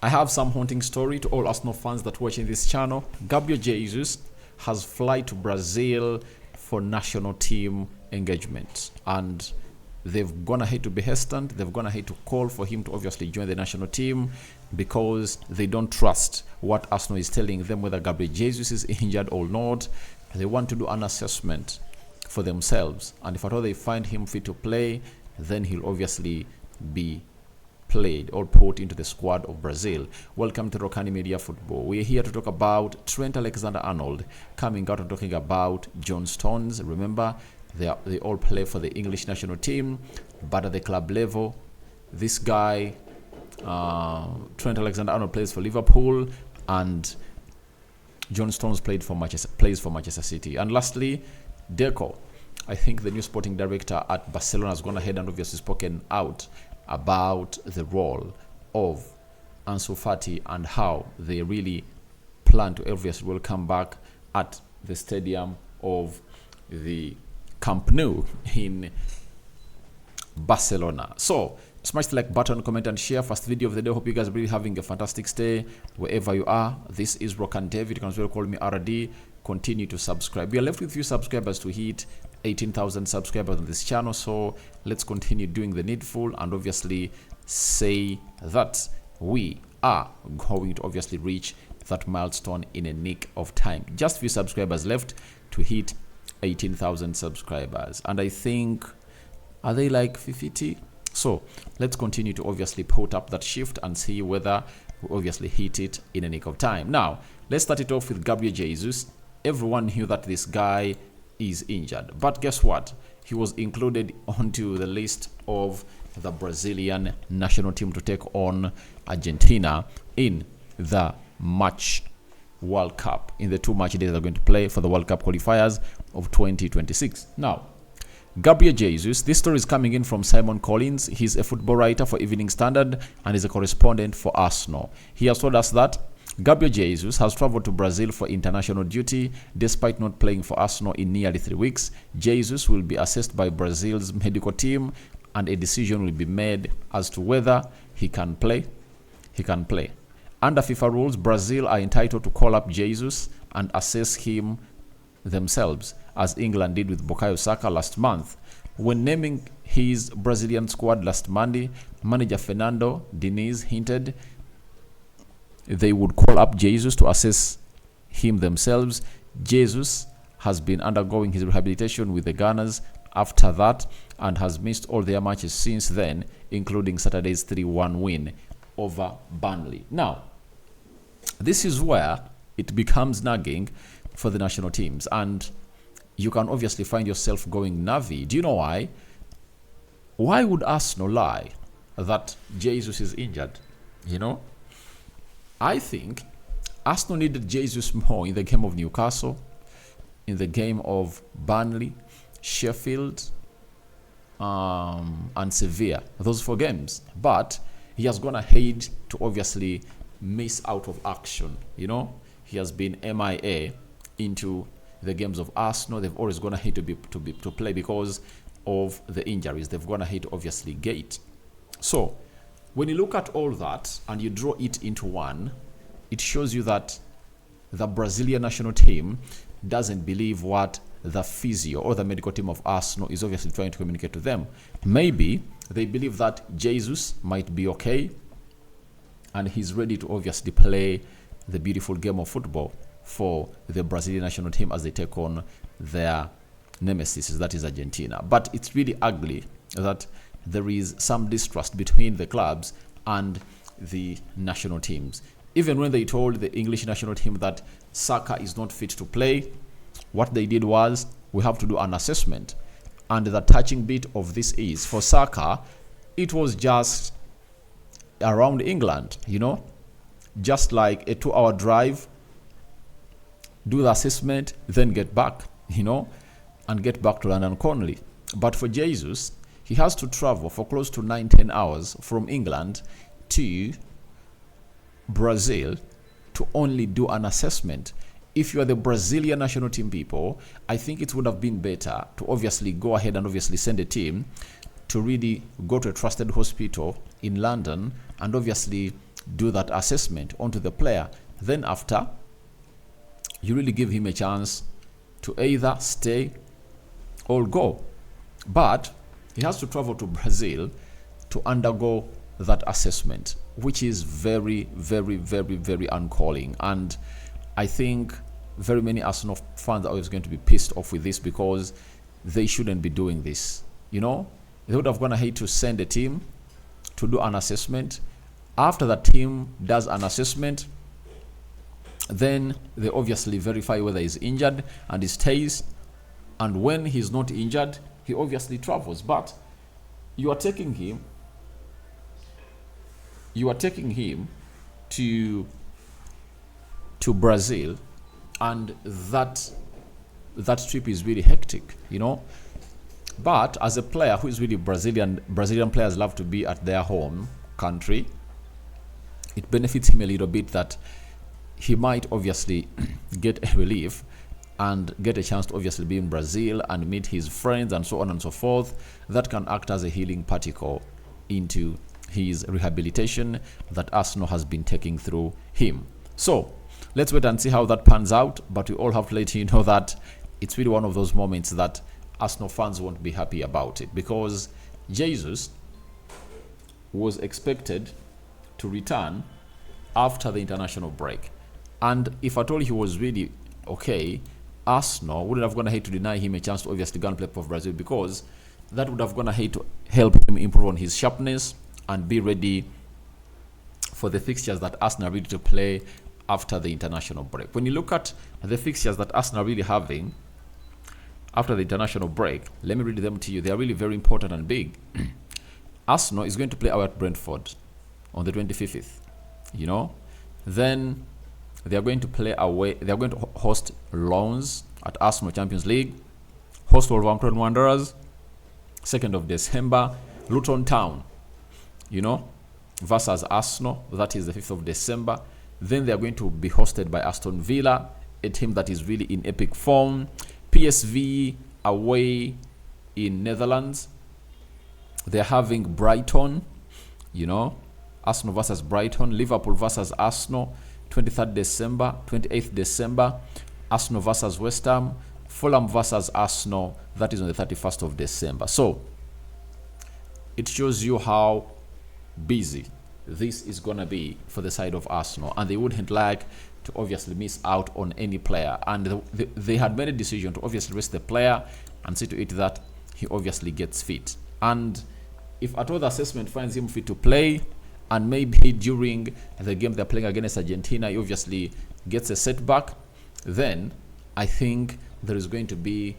I have some haunting story to all Arsenal fans that watching this channel. Gabriel Jesus has fly to Brazil for national team engagement, and they've gone ahead to be hesitant. They've gone ahead to call for him to obviously join the national team because they don't trust what Arsenal is telling them, whether Gabriel Jesus is injured or not. They want to do an assessment for themselves, and if at all they find him fit to play, then he'll obviously be played or put into the squad of Brazil. Welcome to Rokani Media Football. We're here to talk about Trent Alexander-Arnold coming out and talking about John Stones. Remember, they all play for the English national team, but at the club level, this guy, Trent Alexander-Arnold, plays for Liverpool, and John Stones plays for Manchester City. And lastly, Deco, I think the new sporting director at Barcelona, has gone ahead and obviously spoken out about the role of Ansu Fati and how they really plan to obviously will come back at the stadium of the Camp Nou in Barcelona. So smash the like button, comment and share. First video of the day. Hope you guys are really having a fantastic stay wherever you are. This is Rokani David. You can as well call me RD. Continue to subscribe. We are left with few subscribers to hit 18,000 subscribers on this channel, so let's continue doing the needful and obviously say that we are going to obviously reach that milestone in a nick of time. Just few subscribers left to hit 18,000 subscribers, and I think, are they like 50? So let's continue to obviously put up that shift and see whether we obviously hit it in a nick of time. Now let's start it off with Gabriel Jesus. Everyone knew that this guy is injured, but guess what? He was included onto the list of the Brazilian national team to take on Argentina in the March World Cup, in the 2 match days they're going to play for the World Cup qualifiers of 2026. Now, Gabriel Jesus, this story is coming in from Simon Collins. He's a football writer for Evening Standard and is a correspondent for Arsenal. He has told us that Gabriel Jesus has traveled to Brazil for international duty despite not playing for Arsenal in nearly 3 weeks. Jesus will be assessed by Brazil's medical team and a decision will be made as to whether he can play. Under FIFA rules, Brazil are entitled to call up Jesus and assess him themselves, as England did with Bukayo Saka last month. When naming his Brazilian squad last Monday, manager Fernando Diniz hinted they would call up Jesus to assess him themselves. Jesus has been undergoing his rehabilitation with the Gunners after that and has missed all their matches since then, including Saturday's 3-1 win over Burnley. Now, this is where it becomes nagging for the national teams, and you can obviously find yourself going Navi. Do you know why? Why would Arsenal lie that Jesus is injured? You know, I think Arsenal needed Jesus more in the game of Newcastle, in the game of Burnley, Sheffield, and Sevilla. Those 4 games. But he has gone ahead to obviously miss out of action. You know, he has been MIA into the games of Arsenal. They've always gone ahead to play because of the injuries. They've gone ahead to obviously gate. So when you look at all that and you draw it into one, it shows you that the Brazilian national team doesn't believe what the physio or the medical team of Arsenal is obviously trying to communicate to them. Maybe they believe that Jesus might be okay and he's ready to obviously play the beautiful game of football for the Brazilian national team as they take on their nemesis, that is Argentina. But it's really ugly that there is some distrust between the clubs and the national teams. Even when they told the English national team that Saka is not fit to play, what they did was, we have to do an assessment. And the touching bit of this is, for Saka, it was just around England, you know, just like a 2-hour drive, do the assessment, then get back, you know, and get back to London Conley. But for Jesus, he has to travel for close to 9-10 hours from England to Brazil to only do an assessment. If you are the Brazilian national team people, I think it would have been better to obviously go ahead and obviously send a team to really go to a trusted hospital in London and obviously do that assessment onto the player. Then after, you really give him a chance to either stay or go. But he has to travel to Brazil to undergo that assessment, which is very, very, very, very uncalling. And I think very many Arsenal fans are always going to be pissed off with this, because they shouldn't be doing this. You know, they would have gone ahead to send a team to do an assessment. After the team does an assessment, then they obviously verify whether he's injured and he stays. And when he's not injured, he obviously travels. But you are taking him to Brazil, and that trip is really hectic, you know. But as a player who is really Brazilian players love to be at their home country. It benefits him a little bit that he might obviously get a relief and get a chance to obviously be in Brazil and meet his friends and so on and so forth. That can act as a healing particle into his rehabilitation that Arsenal has been taking through him. So let's wait and see how that pans out. But we all have to let you know that it's really one of those moments that Arsenal fans won't be happy about it, because Jesus was expected to return after the international break. And if at all he was really okay, Arsenal wouldn't have gone ahead to deny him a chance to obviously go and play for Brazil, because that would have gone ahead to help him improve on his sharpness and be ready for the fixtures that Arsenal are ready to play after the international break. When you look at the fixtures that Arsenal are really having after the international break, let me read them to you. They are really very important and big. Arsenal is going to play away at Brentford on the 25th, you know. Then they are going to play away. They are going to host Lens at Arsenal Champions League, host Wolverhampton Wanderers, 2nd of December, Luton Town, you know, versus Arsenal. That is the 5th of December. Then they are going to be hosted by Aston Villa, a team that is really in epic form. PSV away in Netherlands. They're having Brighton, you know, Arsenal versus Brighton. Liverpool versus Arsenal, 23rd December, 28th December. Arsenal versus West Ham. Fulham versus Arsenal, that is on the 31st of December. So it shows you how busy this is going to be for the side of Arsenal, and they wouldn't like to obviously miss out on any player. And they had made a decision to obviously rest the player and see to it that he obviously gets fit. And if at all the assessment finds him fit to play, and maybe during the game they're playing against Argentina he obviously gets a setback, then I think there is going to be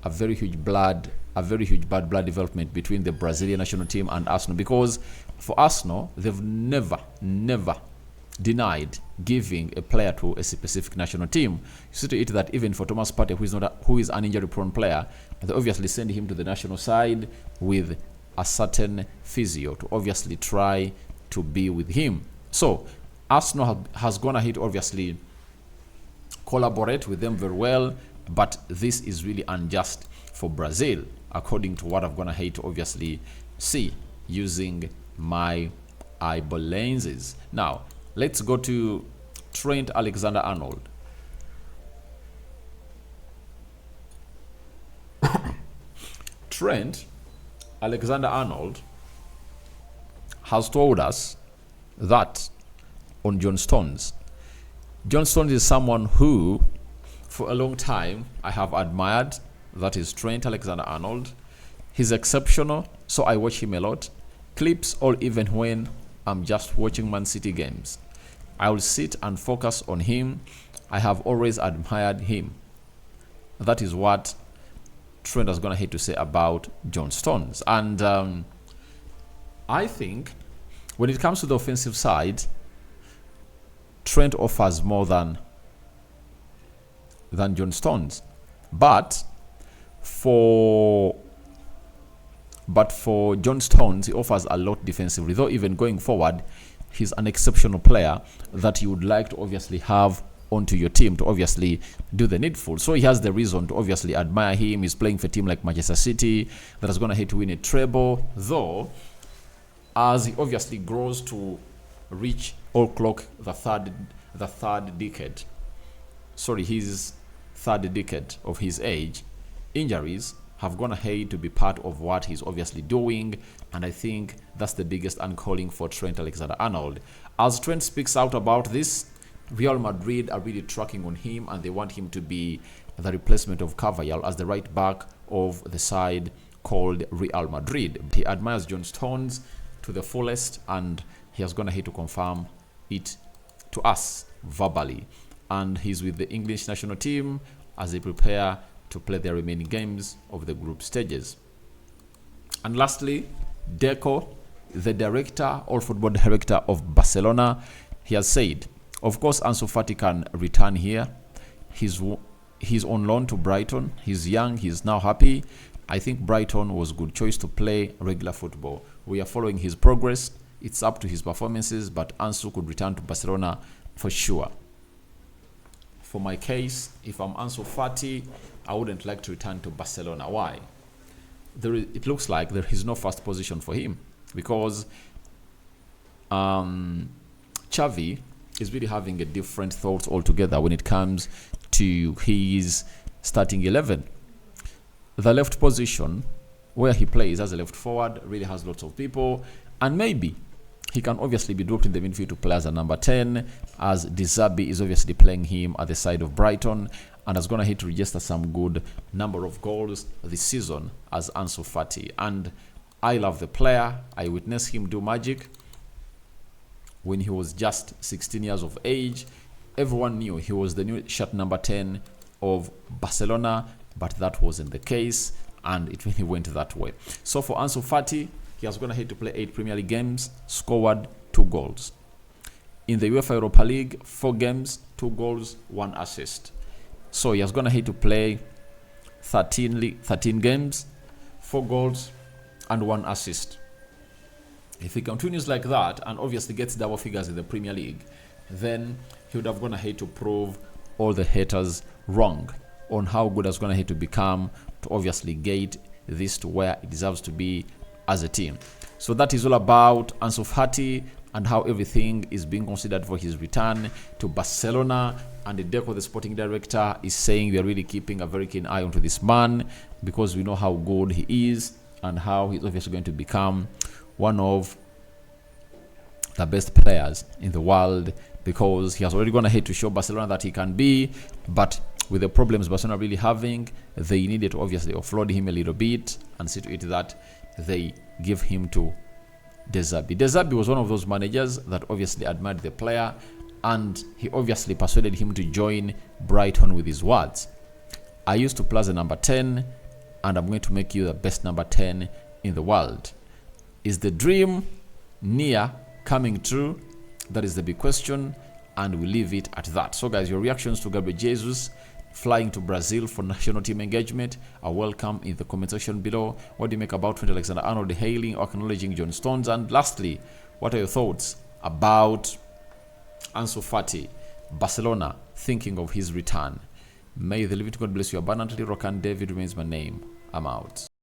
a very huge bad blood development between the Brazilian national team and Arsenal. Because for Arsenal, they've never denied giving a player to a specific national team. You see to it that even for Thomas Partey, who is an injury-prone player, they obviously send him to the national side with a certain physio to obviously try to be with him. So Arsenal has gone ahead to obviously collaborate with them very well, but this is really unjust for Brazil, according to what I've gone ahead to obviously see using my eyeball lenses. Now let's go to Trent Alexander-Arnold. Trent Alexander-Arnold has told us that on John Stones. John Stones is someone who for a long time I have admired. That is Trent Alexander-Arnold. He's exceptional, so I watch him a lot. Clips, or even when I'm just watching Man City games, I will sit and focus on him. I have always admired him. That is what Trent has gone ahead to say about John Stones. And I think when it comes to the offensive side, Trent offers more than John Stones. But for John Stones, he offers a lot defensively. Though even going forward, he's an exceptional player that you would like to obviously have onto your team to obviously do the needful. So he has the reason to obviously admire him. He's playing for a team like Manchester City that has gone ahead to win a treble. Though, as he obviously grows to reach or clock the third decade. Sorry, his third decade of his age. Injuries have gone ahead to be part of what he's obviously doing, and I think that's the biggest uncalling for Trent Alexander-Arnold. As Trent speaks out about this, Real Madrid are really tracking on him, and they want him to be the replacement of Carvajal as the right back of the side called Real Madrid. He admires John Stones to the fullest, and he has gone ahead to confirm it to us verbally. And he's with the English national team as they prepare to play their remaining games of the group stages. And lastly, Deco, the director or football director of Barcelona, he has said, of course, Ansu Fati can return here. He's on loan to Brighton. He's young. He's now happy. I think Brighton was a good choice to play regular football. We are following his progress. It's up to his performances, but Ansu could return to Barcelona for sure. For my case, if I'm Ansu Fati, I wouldn't like to return to Barcelona. Why? It looks like there is no first position for him, because Xavi is really having a different thoughts altogether when it comes to his starting 11. The left position where he plays as a left forward really has lots of people, and maybe he can obviously be dropped in the midfield to play as a number 10, as De Zerbi is obviously playing him at the side of Brighton and has gone ahead to register some good number of goals this season as Ansu Fati. And I love the player. I witnessed him do magic when he was just 16 years of age. Everyone knew he was the new shirt number 10 of Barcelona, but that wasn't the case, and it really went that way. So for Ansu Fati, he has gone ahead to play 8 Premier League games, scored 2 goals. In the UEFA Europa League, 4 games, 2 goals, 1 assist. So he has gone ahead to play 13 games, 4 goals, and 1 assist. If he continues like that and obviously gets double figures in the Premier League, then he would have gone ahead to prove all the haters wrong on how good has gone ahead to become to obviously get this to where it deserves to be as a team. So that is all about Ansu Fati and how everything is being considered for his return to Barcelona. And the Deco, the sporting director, is saying we are really keeping a very keen eye onto this man, because we know how good he is and how he's obviously going to become one of the best players in the world, because he has already gone ahead to show Barcelona that he can be. But with the problems Barcelona really having, they needed to obviously offload him a little bit and see to it that they give him to De Zerbi. De Zerbi was one of those managers that obviously admired the player, and he obviously persuaded him to join Brighton with his words. I used to play as a number 10, and I'm going to make you the best number 10 in the world. Is the dream near coming true? That is the big question, and we leave it at that. So guys, your reactions to Gabriel Jesus flying to Brazil for national team engagement are welcome in the comment section below. What do you make about Trent Alexander-Arnold hailing or acknowledging John Stones? And lastly, what are your thoughts about Ansu Fati, Barcelona thinking of his return? May the living God bless you abundantly. Rokani David remains my name. I'm out.